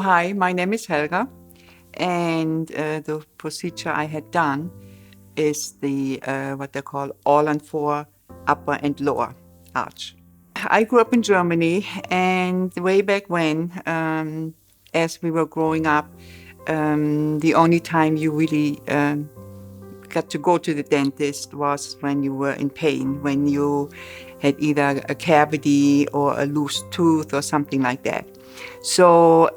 hi, my name is Helga, and the procedure I had done is the what they call All-On-4 upper and lower arch. I grew up in Germany, and way back when, as we were growing up, the only time you really got to go to the dentist was when you were in pain, when you had either a cavity or a loose tooth or something like that. So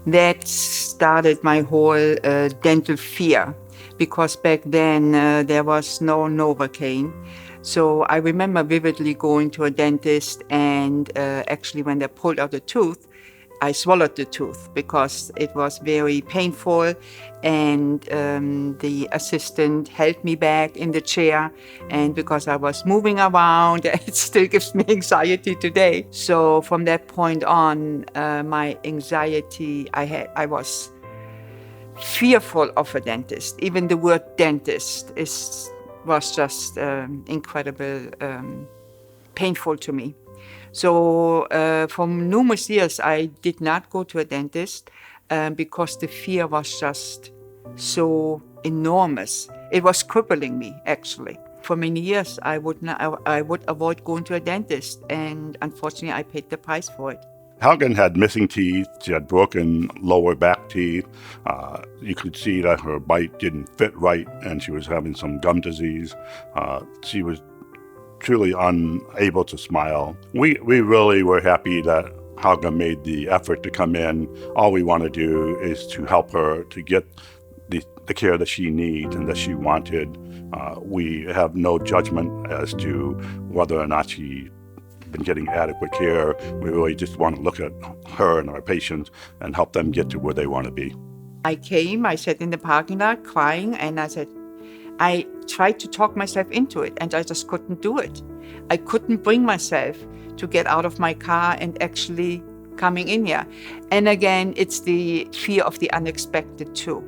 that started my whole dental fear, because back then there was no Novocaine. So I remember vividly going to a dentist, and actually when they pulled out a tooth, I swallowed the tooth because it was very painful, and the assistant held me back in the chair, and because I was moving around, it still gives me anxiety today. So from that point on, my anxiety, I was fearful of a dentist. Even the word dentist was just incredible, painful to me. So for numerous years, I did not go to a dentist because the fear was just so enormous. It was crippling me, actually. For many years, I would avoid going to a dentist, and unfortunately, I paid the price for it. Helga had missing teeth. She had broken lower back teeth. You could see that her bite didn't fit right, and she was having some gum disease. She was truly unable to smile. We really were happy that Helga made the effort to come in. All we want to do is to help her to get the care that she needs and that she wanted. We have no judgment as to whether or not she's been getting adequate care. We really just want to look at her and our patients and help them get to where they want to be. I sat in the parking lot crying, and I tried to talk myself into it, and I just couldn't do it. I couldn't bring myself to get out of my car and actually coming in here. And again, it's the fear of the unexpected too.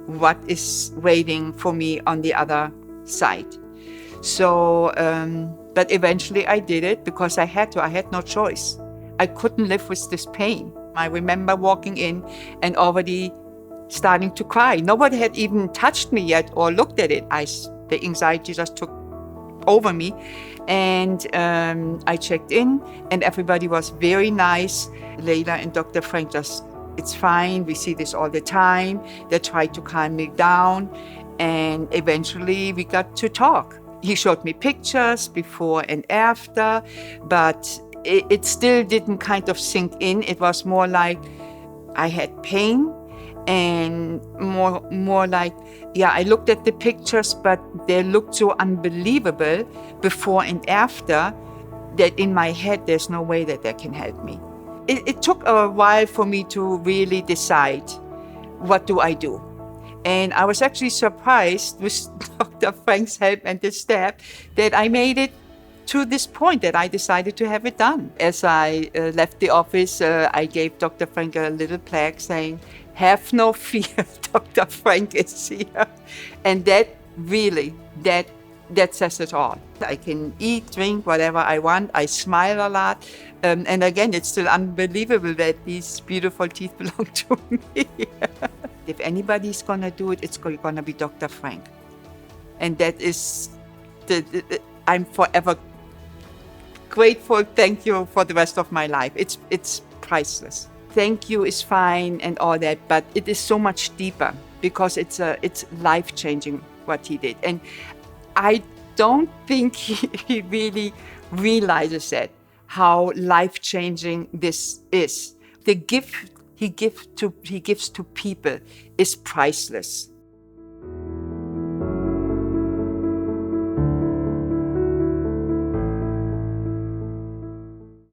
What is waiting for me on the other side? So, but eventually I did it because I had to. I had no choice. I couldn't live with this pain. I remember walking in and already starting to cry. Nobody had even touched me yet or looked at it. The anxiety just took over me. And I checked in, and everybody was very nice. Leila and Dr. Frank it's fine. We see this all the time. They tried to calm me down. And eventually we got to talk. He showed me pictures before and after, but it still didn't kind of sink in. It was more like I had pain, and more like, yeah, I looked at the pictures, but they looked so unbelievable before and after that in my head, there's no way that they can help me. It took a while for me to really decide, what do I do? And I was actually surprised with Dr. Frank's help and his staff that I made it to this point that I decided to have it done. As I left the office, I gave Dr. Frank a little plaque saying, "Have no fear, Dr. Frank is here." And that really, that says it all. I can eat, drink, whatever I want. I smile a lot. And again, it's still unbelievable that these beautiful teeth belong to me. If anybody's going to do it, it's going to be Dr. Frank. And that is, I'm forever grateful. Thank you for the rest of my life. It's priceless. Thank you is fine and all that, but it is so much deeper because it's life-changing what he did. And I don't think he really realizes that, how life-changing this is. The gift he gives to people is priceless.